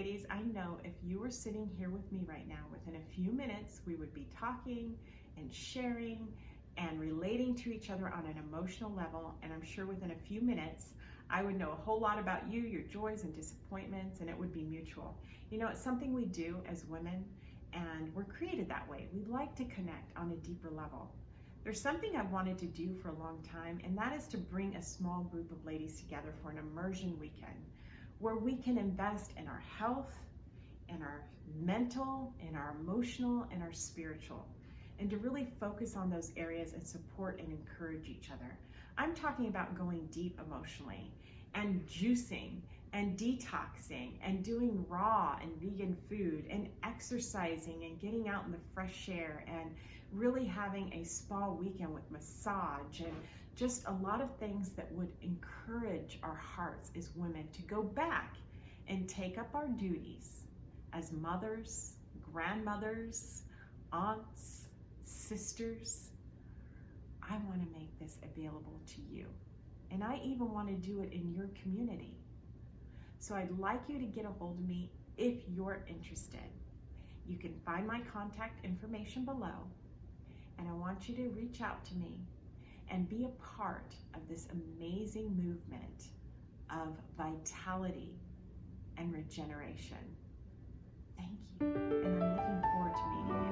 ladies, I know if you were sitting here with me right now, within a few minutes, we would be talking and sharing and relating to each other on an emotional level. And I'm sure within a few minutes, I would know a whole lot about you, your joys and disappointments, and it would be mutual. You know, it's something we do as women, and we're created that way. We like to connect on a deeper level. There's something I've wanted to do for a long time, and that is to bring a small group of ladies together for an immersion weekend where we can invest in our health, in our mental, in our emotional, and our spiritual, and to really focus on those areas and support and encourage each other. I'm talking about going deep emotionally and juicing and detoxing and doing raw and vegan food and exercising and getting out in the fresh air and really having a spa weekend with massage and just a lot of things that would encourage our hearts as women to go back and take up our duties as mothers, grandmothers, aunts, sisters. I want to make this available to you. And I even want to do it in your community. So I'd like you to get a hold of me if you're interested. You can find my contact information below. And I want you to reach out to me and be a part of this amazing movement of vitality and regeneration. Thank you. And I'm looking forward to meeting you.